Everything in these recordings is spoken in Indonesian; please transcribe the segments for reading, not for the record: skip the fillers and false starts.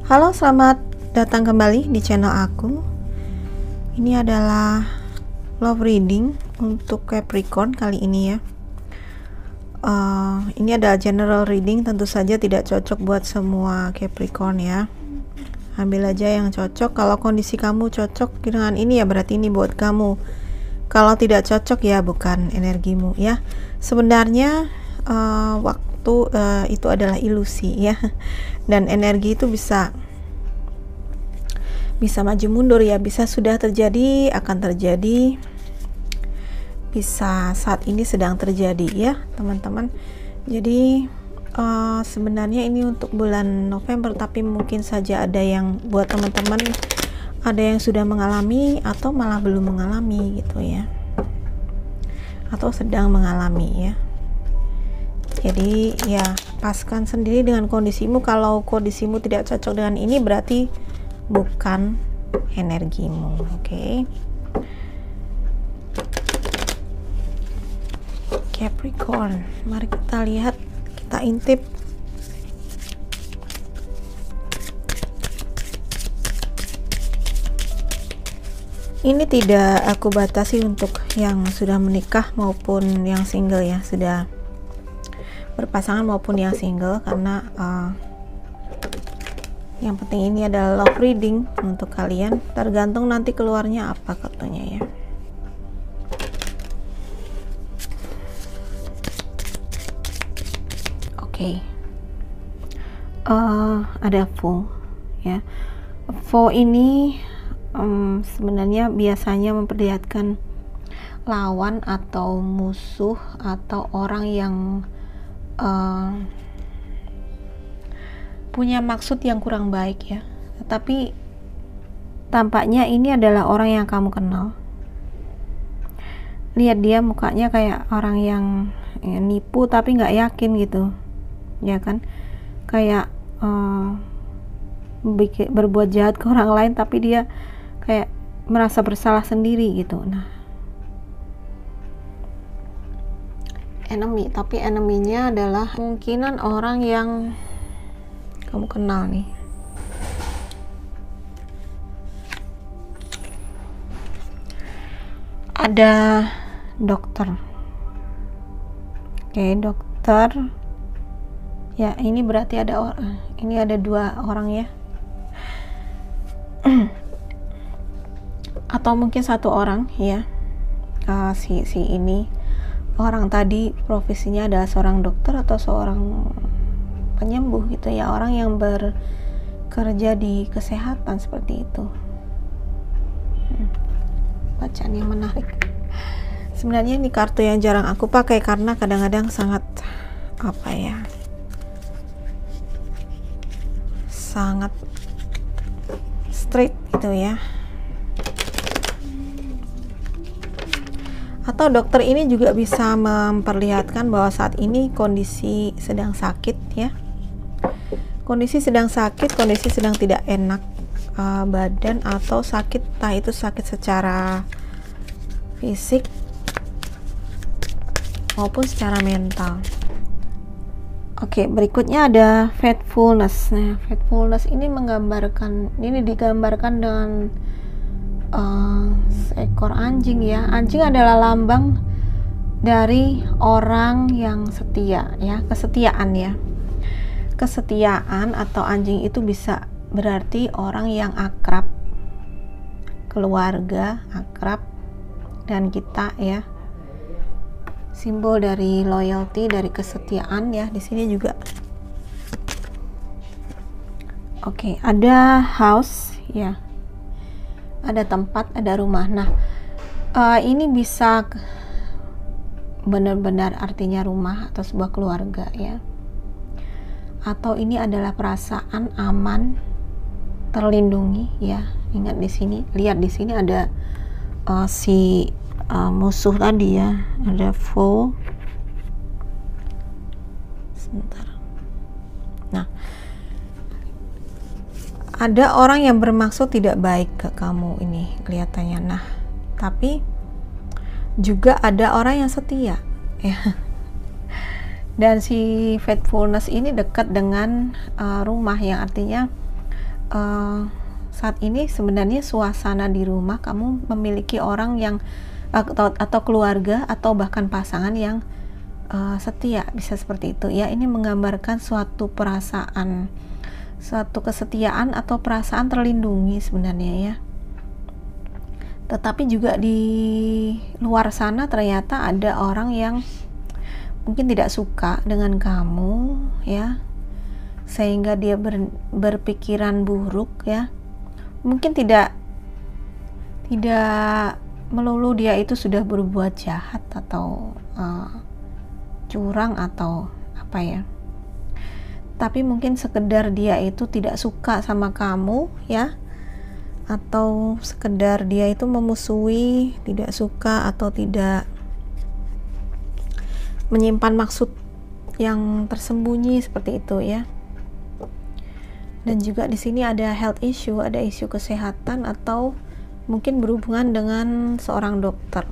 Halo, selamat datang kembali di channel aku. Ini adalah love reading untuk Capricorn kali ini ya. Ini adalah general reading, tentu saja tidak cocok buat semua Capricorn ya. Ambil aja yang cocok. Kalau kondisi kamu cocok dengan ini ya berarti ini buat kamu. Kalau tidak cocok ya bukan energimu ya. Sebenarnya waktu itu adalah ilusi ya. Dan energi itu bisa maju mundur ya, bisa sudah terjadi, akan terjadi, bisa saat ini sedang terjadi ya teman-teman. Jadi sebenarnya ini untuk bulan November, tapi mungkin saja ada yang buat teman-teman ada yang sudah mengalami atau malah belum mengalami gitu ya, atau sedang mengalami ya. Jadi ya paskan sendiri dengan kondisimu. Kalau kondisimu tidak cocok dengan ini berarti bukan energimu. Oke. Capricorn, mari kita lihat, kita intip. Ini tidak aku batasi untuk yang sudah menikah maupun yang single ya, sudah berpasangan maupun yang single, karena yang penting ini adalah love reading untuk kalian, tergantung nanti keluarnya apa katanya ya. Oke. Ada Fool ya. Fool ini sebenarnya biasanya memperlihatkan lawan atau musuh atau orang yang punya maksud yang kurang baik ya, tapi tampaknya ini adalah orang yang kamu kenal. Lihat dia mukanya kayak orang yang nipu tapi nggak yakin gitu ya kan, kayak berbuat jahat ke orang lain tapi dia kayak merasa bersalah sendiri gitu. Nah, enemy, tapi enemy-nya adalah kemungkinan orang yang kamu kenal nih. Ada dokter. Oke, dokter. Ya, ini berarti ada orang. Ini ada dua orang ya. Atau mungkin satu orang ya. Si ini orang tadi profesinya adalah seorang dokter atau seorang penyembuh gitu ya, orang yang bekerja di kesehatan seperti itu. Bacaan yang menarik. Sebenarnya ini kartu yang jarang aku pakai karena kadang-kadang sangat apa ya, sangat straight gitu ya. Atau dokter ini juga bisa memperlihatkan bahwa saat ini kondisi sedang sakit ya. Kondisi sedang sakit, kondisi sedang tidak enak badan, atau sakit, entah itu sakit secara fisik maupun secara mental. Oke, berikutnya ada faithfulness. Nah, faithfulness ini digambarkan dengan seekor anjing ya. Anjing adalah lambang dari orang yang setia ya, kesetiaan ya. Kesetiaan atau anjing itu bisa berarti orang yang akrab, keluarga akrab, dan kita ya, simbol dari loyalty, dari kesetiaan ya di sini juga. Oke, ada house ya, ada tempat, ada rumah. Nah, ini bisa benar-benar artinya rumah atau sebuah keluarga ya. Atau ini adalah perasaan aman, terlindungi ya. Ingat di sini, lihat di sini ada si musuh tadi ya, ada foe. Sebentar. Nah, ada orang yang bermaksud tidak baik ke kamu ini kelihatannya. Nah, tapi juga ada orang yang setia ya. Dan si faithfulness ini dekat dengan rumah, yang artinya saat ini sebenarnya suasana di rumah kamu memiliki orang yang atau keluarga atau bahkan pasangan yang setia, bisa seperti itu ya. Ini menggambarkan suatu perasaan, suatu kesetiaan atau perasaan terlindungi sebenarnya ya. Tetapi juga di luar sana ternyata ada orang yang mungkin tidak suka dengan kamu ya, sehingga dia berpikiran buruk ya. Mungkin tidak melulu dia itu sudah berbuat jahat atau curang atau apa ya, tapi mungkin sekedar dia itu tidak suka sama kamu ya, atau sekedar dia itu memusuhi, tidak suka atau tidak menyimpan maksud yang tersembunyi seperti itu ya. Dan juga di sini ada health issue, ada isu kesehatan atau mungkin berhubungan dengan seorang dokter.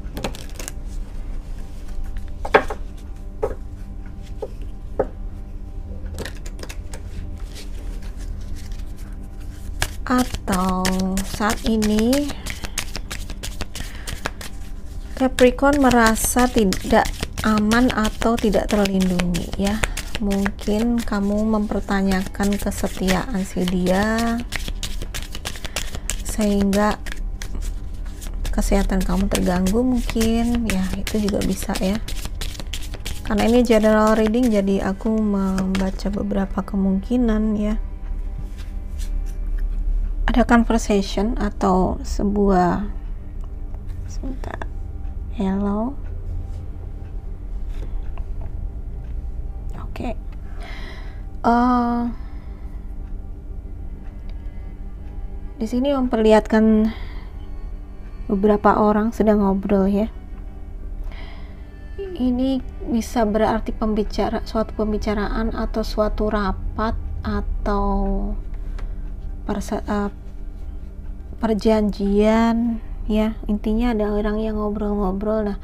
Atau saat ini Capricorn merasa tidak aman atau tidak terlindungi ya. Mungkin kamu mempertanyakan kesetiaan si dia sehingga kesehatan kamu terganggu mungkin ya, itu juga bisa ya. Karena ini general reading jadi aku membaca beberapa kemungkinan ya. Ada conversation atau sebuah, sebentar, hello, oke. Di sini memperlihatkan beberapa orang sedang ngobrol ya. Ini bisa berarti suatu pembicaraan atau suatu rapat atau perjanjian ya. Intinya ada orang yang ngobrol-ngobrol. Nah,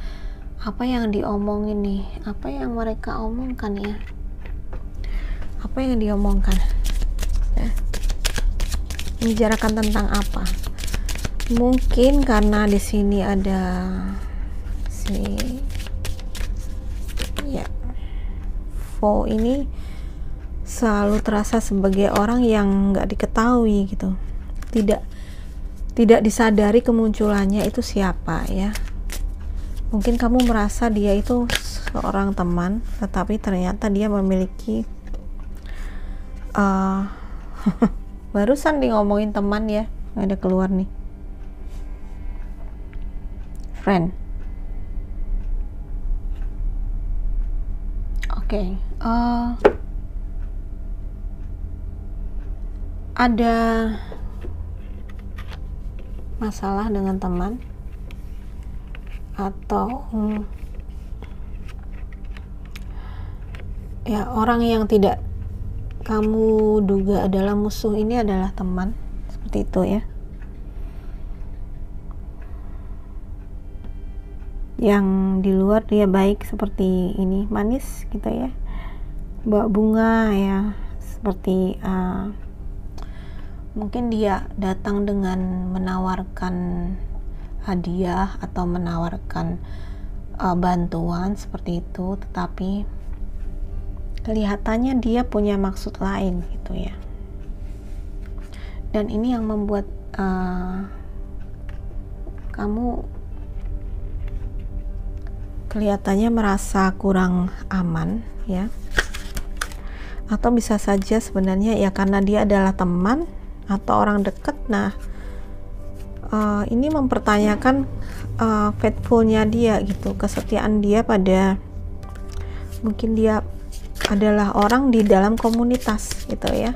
apa yang diomongin nih, apa yang mereka omongkan ya, apa yang diomongkan ya? Membicarakan tentang apa? Mungkin karena di sini ada si ya, Foe ini selalu terasa sebagai orang yang nggak diketahui gitu, tidak disadari kemunculannya itu siapa ya. Mungkin kamu merasa dia itu seorang teman, tetapi ternyata dia memiliki barusan di ngomongin teman ya, ada keluar nih friend. Oke, ada masalah dengan teman atau ya orang yang tidak kamu duga adalah musuh ini adalah teman, seperti itu ya. Yang di luar dia baik seperti ini, manis gitu ya, bawa bunga ya, seperti mungkin dia datang dengan menawarkan hadiah atau menawarkan bantuan seperti itu, tetapi kelihatannya dia punya maksud lain gitu ya. Dan ini yang membuat kamu kelihatannya merasa kurang aman ya. Atau bisa saja sebenarnya ya karena dia adalah teman atau orang dekat. Nah, ini mempertanyakan faithfulnya dia gitu, kesetiaan dia pada, mungkin dia adalah orang di dalam komunitas gitu ya,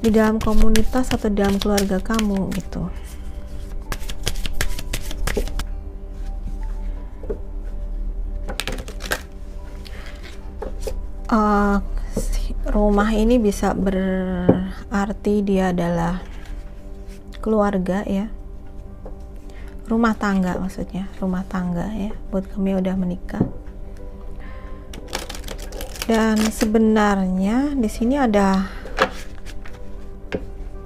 di dalam komunitas atau dalam keluarga kamu gitu. Rumah ini bisa berarti dia adalah keluarga ya, rumah tangga maksudnya, rumah tangga ya, buat kamu yang udah menikah. Dan sebenarnya di sini ada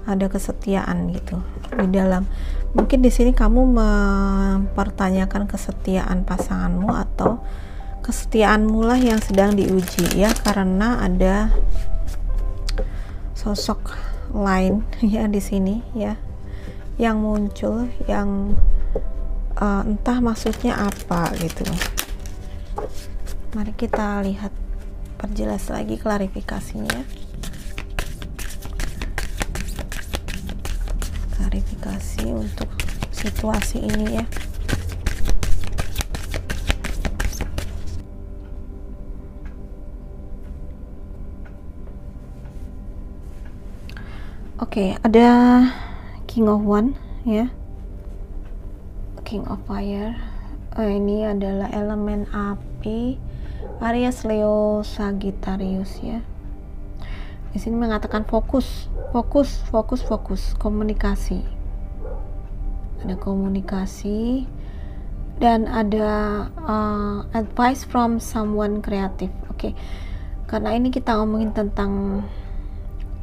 ada kesetiaan gitu di dalam. Mungkin di sini kamu mempertanyakan kesetiaan pasanganmu, atau kesetiaanmu lah yang sedang diuji ya, karena ada sosok lain ya di sini ya yang muncul, yang entah maksudnya apa gitu. Mari kita lihat, perjelas lagi klarifikasinya. Klarifikasi untuk situasi ini ya. Oke, ada King of One ya, King of Fire. Ini adalah elemen api, Aries, Leo, Sagittarius ya. Di sini mengatakan fokus, komunikasi. Ada komunikasi dan ada advice from someone creative. Oke. Karena ini kita ngomongin tentang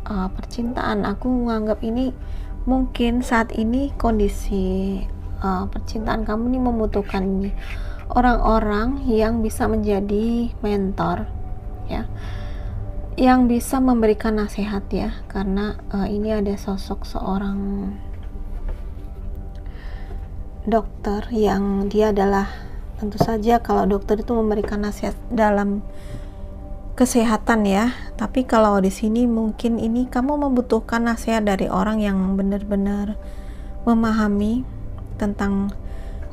percintaan, aku menganggap ini mungkin saat ini kondisi percintaan kamu ini membutuhkan orang-orang yang bisa menjadi mentor ya, yang bisa memberikan nasihat ya, karena ini ada sosok seorang dokter yang dia adalah, tentu saja kalau dokter itu memberikan nasihat dalam kesehatan ya, tapi kalau di sini mungkin ini kamu membutuhkan nasihat dari orang yang benar-benar memahami tentang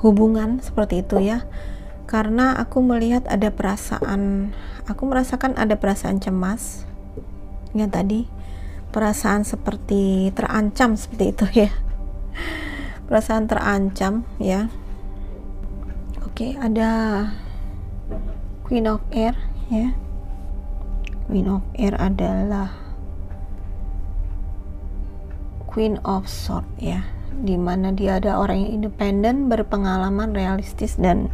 hubungan seperti itu ya. Karena aku melihat ada perasaan, aku merasakan ada perasaan cemas ya, tadi perasaan seperti terancam seperti itu ya, perasaan terancam ya. Oke, ada Queen of Air ya. Queen of Air adalah Queen of Swords ya, dimana dia ada orang yang independen, berpengalaman, realistis, dan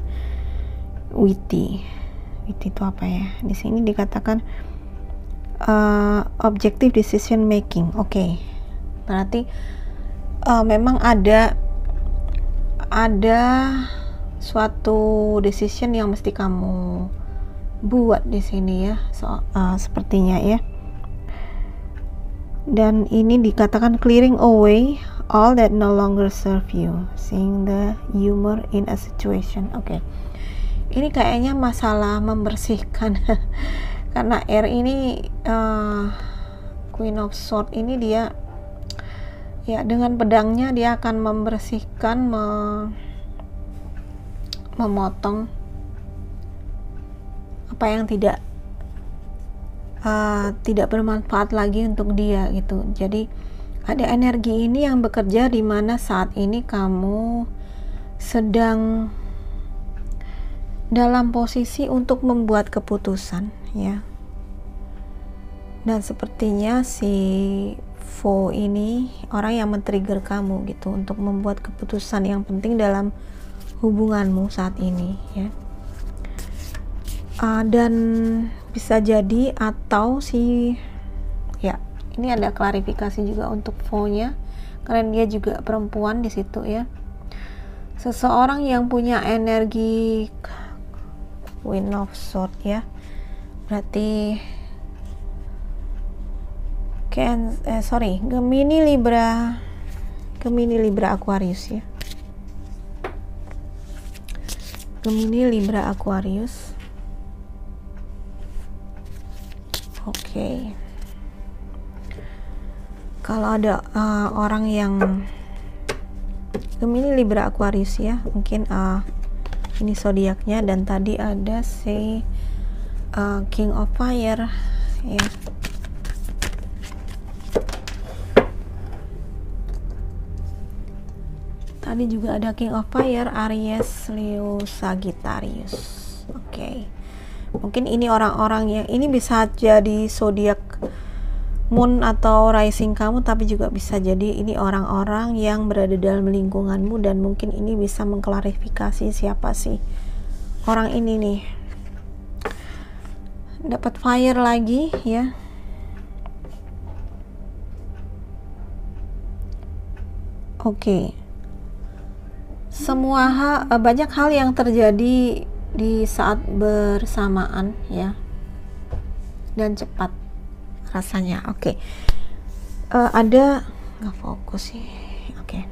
witty. Witty itu apa ya? Di sini dikatakan objective decision making. Oke. Berarti memang ada suatu decision yang mesti kamu buat di sini ya, sepertinya ya. Dan ini dikatakan clearing away all that no longer serve you, seeing the humor in a situation. Oke. Ini kayaknya masalah membersihkan karena air ini Queen of Swords ini dia ya, dengan pedangnya dia akan membersihkan, memotong apa yang tidak bermanfaat lagi untuk dia gitu. Jadi ada energi ini yang bekerja di mana saat ini kamu sedang dalam posisi untuk membuat keputusan ya. Dan sepertinya si Foe ini orang yang men-trigger kamu gitu untuk membuat keputusan yang penting dalam hubunganmu saat ini ya. Dan bisa jadi atau ya, ini ada klarifikasi juga untuk Foe-nya karena dia juga perempuan di situ ya. Seseorang yang punya energi Queen of Swords ya, berarti Gemini, Libra, Aquarius ya. Gemini, Libra, Aquarius. Oke. Kalau ada orang yang Gemini, Libra, Aquarius ya, mungkin ini zodiaknya, dan tadi ada si King of Fire ya. Tadi juga ada King of Fire, Aries, Leo, Sagittarius. Oke. Mungkin ini orang-orang yang ini bisa jadi zodiak moon atau rising kamu, tapi juga bisa jadi ini orang-orang yang berada dalam lingkunganmu, dan mungkin ini bisa mengklarifikasi siapa sih orang ini nih. Dapat fire lagi ya. Oke, semua hal, banyak hal yang terjadi di saat bersamaan ya, dan cepat rasanya. Oke. Ada nggak fokus sih? Oke.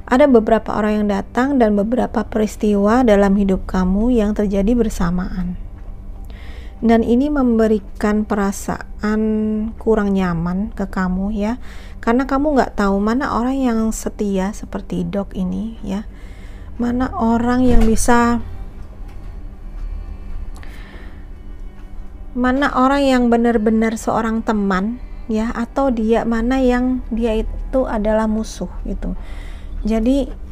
Ada beberapa orang yang datang dan beberapa peristiwa dalam hidup kamu yang terjadi bersamaan. Dan ini memberikan perasaan kurang nyaman ke kamu ya, karena kamu nggak tahu mana orang yang setia seperti Dog ini ya, mana orang yang bisa, mana orang yang benar-benar seorang teman ya, atau mana yang dia itu adalah musuh gitu. Jadi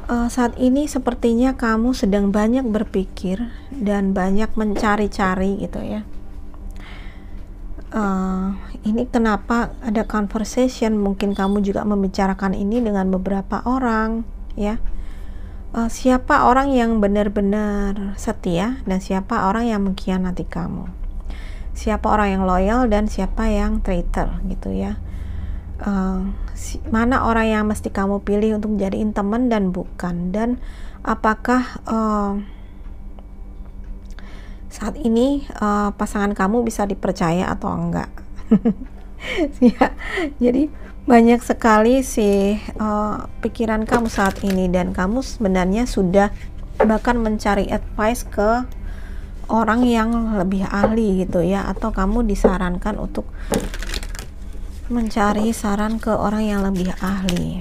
saat ini sepertinya kamu sedang banyak berpikir dan banyak mencari-cari gitu ya. Ini kenapa ada conversation, mungkin kamu juga membicarakan ini dengan beberapa orang ya. Siapa orang yang benar-benar setia dan siapa orang yang mengkhianati kamu, siapa orang yang loyal dan siapa yang traitor gitu ya. Mana orang yang mesti kamu pilih untuk jadiin teman dan bukan, dan apakah saat ini pasangan kamu bisa dipercaya atau enggak. Ya, jadi banyak sekali sih pikiran kamu saat ini, dan kamu sebenarnya sudah bahkan mencari advice ke orang yang lebih ahli gitu ya, atau kamu disarankan untuk mencari saran ke orang yang lebih ahli.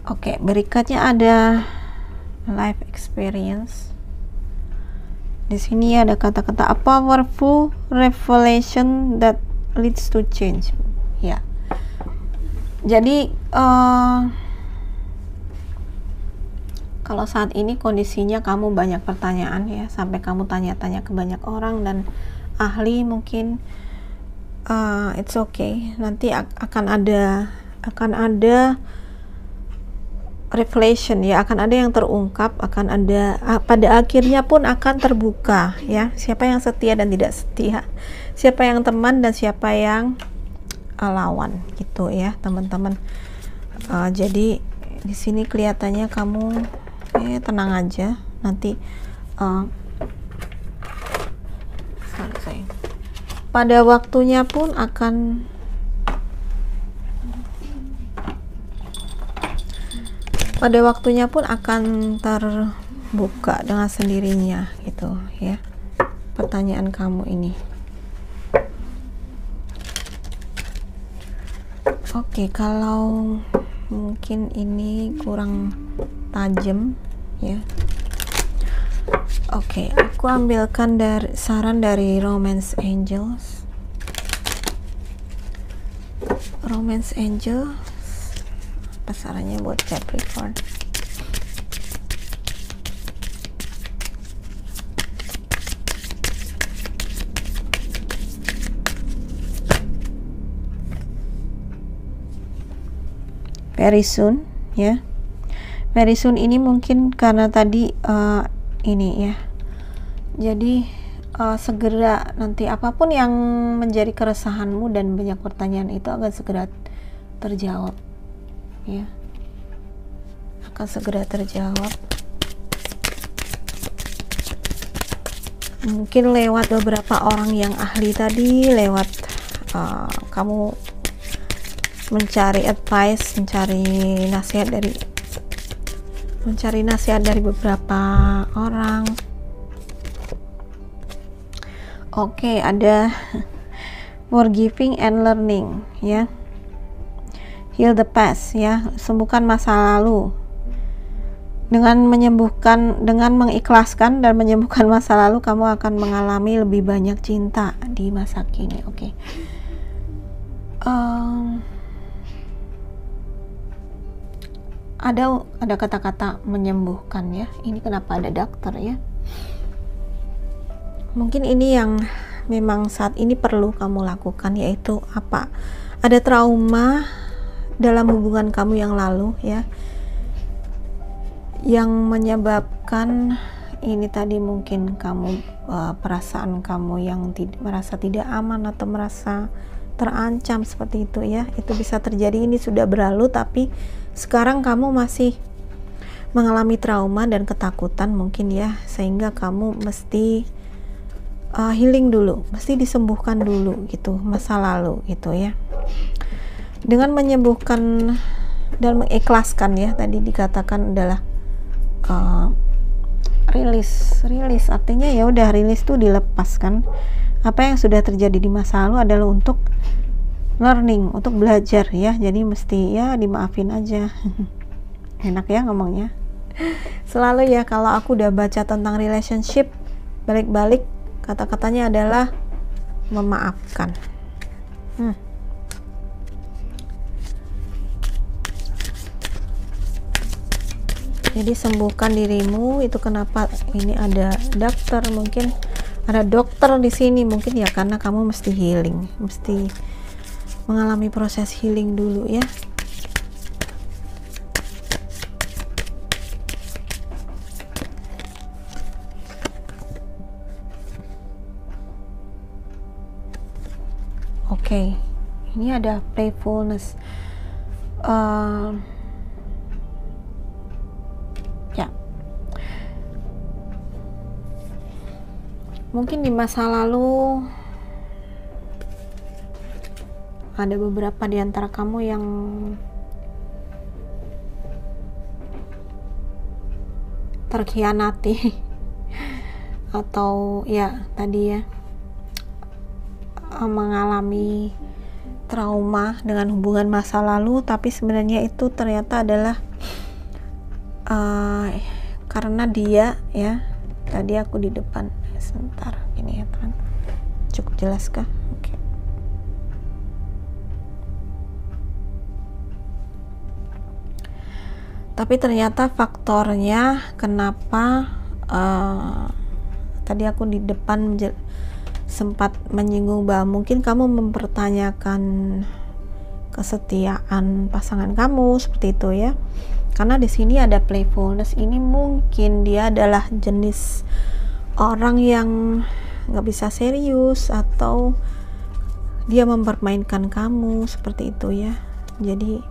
Oke, berikutnya ada life experience. Di sini ada kata-kata a powerful revelation that leads to change. Ya. Jadi kalau saat ini kondisinya kamu banyak pertanyaan ya, sampai kamu tanya-tanya ke banyak orang dan ahli mungkin. It's okay. Nanti akan ada revelation ya, akan ada yang terungkap, akan ada pada akhirnya pun akan terbuka ya, siapa yang setia dan tidak setia, siapa yang teman dan siapa yang lawan gitu ya teman-teman. Jadi di sini kelihatannya kamu tenang aja, nanti pada waktunya pun akan terbuka dengan sendirinya gitu ya, pertanyaan kamu ini. Oke, kalau mungkin ini kurang tajam ya. Oke, aku ambilkan saran dari Romance Angels. Romance Angel, apa sarannya buat Capricorn? Very soon ya. Very soon ini mungkin karena tadi ini ya. Jadi segera nanti apapun yang menjadi keresahanmu dan banyak pertanyaan itu akan segera terjawab ya, akan segera terjawab, mungkin lewat beberapa orang yang ahli tadi, lewat kamu mencari advice, mencari nasihat dari beberapa orang. Oke, ada forgiving and learning ya. Heal the past ya, sembuhkan masa lalu. Dengan menyembuhkan, dengan mengikhlaskan dan menyembuhkan masa lalu, kamu akan mengalami lebih banyak cinta di masa kini. Oke. Ada kata-kata menyembuhkan ya. Ini kenapa ada dokter ya? Mungkin ini yang memang saat ini perlu kamu lakukan, yaitu apa? Ada trauma dalam hubungan kamu yang lalu ya, yang menyebabkan ini tadi mungkin kamu perasaan kamu yang merasa tidak aman atau merasa terancam seperti itu ya. Itu bisa terjadi, ini sudah berlalu, tapi sekarang kamu masih mengalami trauma dan ketakutan mungkin ya, sehingga kamu mesti healing dulu, mesti disembuhkan dulu gitu masa lalu gitu ya. Dengan menyembuhkan dan mengikhlaskan ya, tadi dikatakan adalah rilis artinya ya udah, rilis tuh dilepaskan. Apa yang sudah terjadi di masa lalu adalah untuk learning, untuk belajar ya, jadi mesti ya dimaafin aja. Enak ya ngomongnya. Selalu ya kalau aku udah baca tentang relationship, balik-balik kata-katanya adalah memaafkan. Jadi sembuhkan dirimu. Itu kenapa ini ada dokter, mungkin ada dokter di sini mungkin ya, karena kamu mesti healing, mesti mengalami proses healing dulu ya. Oke, ini ada playfulness. Ya, mungkin di masa lalu ada beberapa di antara kamu yang terkhianati atau ya tadi ya mengalami trauma dengan hubungan masa lalu, tapi sebenarnya itu ternyata adalah karena dia ya, tadi aku di depan sebentar ini ya teman, cukup jelas kah? Oke. Tapi ternyata faktornya kenapa tadi aku di depan sempat menyinggung bahwa mungkin kamu mempertanyakan kesetiaan pasangan kamu seperti itu ya. Karena di sini ada playfulness, ini mungkin dia adalah jenis orang yang nggak bisa serius atau dia mempermainkan kamu seperti itu ya. Jadi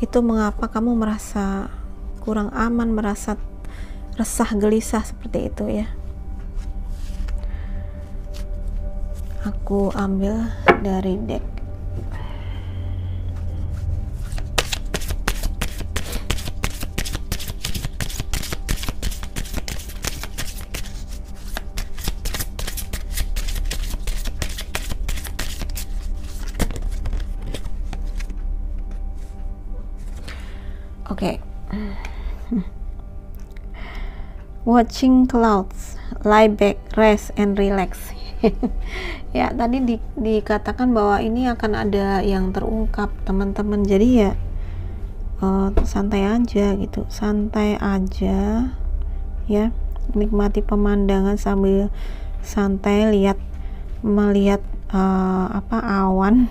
itu mengapa kamu merasa kurang aman, merasa resah, gelisah seperti itu ya. Aku ambil dari deck. Oke. Watching clouds, lie back, rest and relax. Ya, tadi dikatakan bahwa ini akan ada yang terungkap teman-teman. Jadi ya santai aja gitu, santai aja ya, nikmati pemandangan sambil santai melihat awan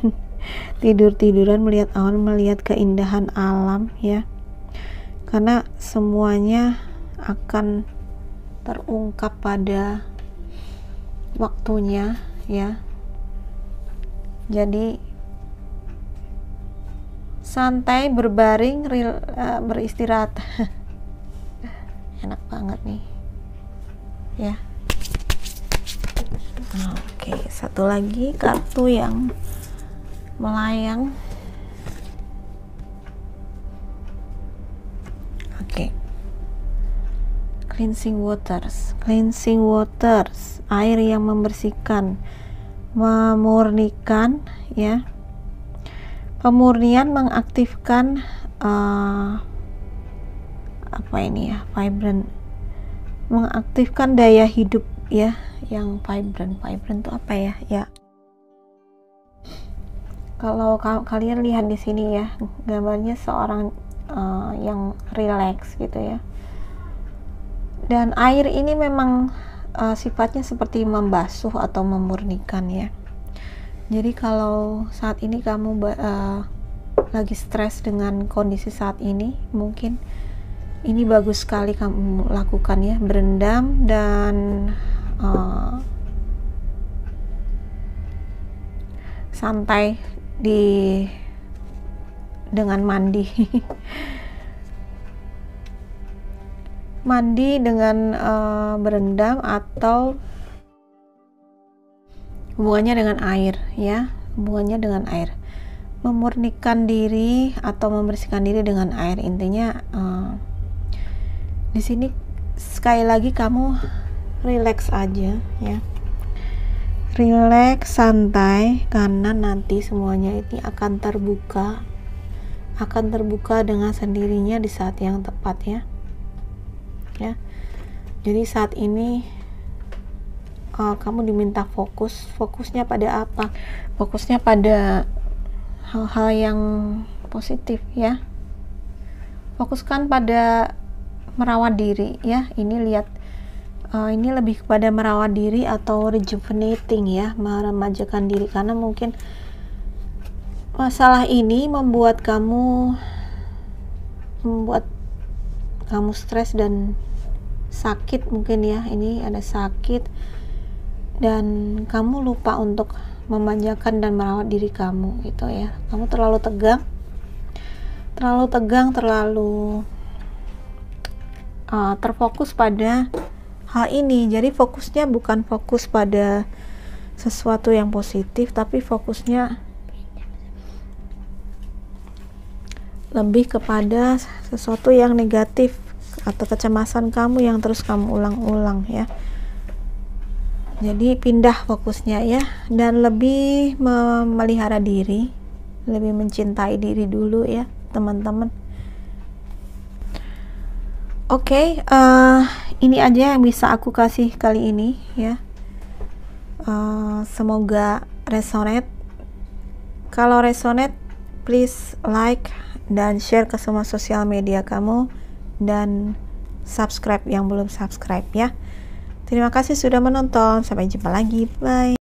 tidur-tiduran, melihat awan, melihat keindahan alam ya, karena semuanya akan terungkap pada waktunya ya. Jadi santai, berbaring, beristirahat. Enak banget nih ya. Oke, satu lagi kartu yang melayang. Oke. Cleansing waters, air yang membersihkan, memurnikan ya. Pemurnian mengaktifkan apa ini ya, vibrant, mengaktifkan daya hidup ya, yang vibrant tuh apa ya? Ya, kalau kalian lihat di sini ya, gambarnya seorang yang relax gitu ya. Dan air ini memang sifatnya seperti membasuh atau memurnikan ya. Jadi kalau saat ini kamu lagi stres dengan kondisi saat ini, mungkin ini bagus sekali kamu lakukan ya, berendam dan santai dengan mandi mandi dengan berendam atau hubungannya dengan air ya, hubungannya dengan air, memurnikan diri atau membersihkan diri dengan air. Intinya di sini sekali lagi kamu relax aja ya, relax, santai, karena nanti semuanya ini akan terbuka dengan sendirinya di saat yang tepat ya. Jadi saat ini kamu diminta fokusnya pada apa? Fokusnya pada hal-hal yang positif ya. Fokuskan pada merawat diri ya. Ini lihat, ini lebih kepada merawat diri atau rejuvenating ya, meremajakan diri, karena mungkin masalah ini membuat kamu stres dan sakit mungkin ya. Ini ada sakit dan kamu lupa untuk memanjakan dan merawat diri kamu gitu ya. Kamu terlalu tegang, terlalu terfokus pada hal ini. Jadi fokusnya bukan fokus pada sesuatu yang positif, tapi fokusnya lebih kepada sesuatu yang negatif atau kecemasan kamu yang terus kamu ulang-ulang ya. Jadi pindah fokusnya ya, dan lebih memelihara diri, lebih mencintai diri dulu ya teman-teman. Oke, ini aja yang bisa aku kasih kali ini ya. Semoga resonate. Kalau resonate, please like dan share ke semua sosial media kamu, dan subscribe yang belum subscribe ya. Terima kasih sudah menonton, sampai jumpa lagi, bye.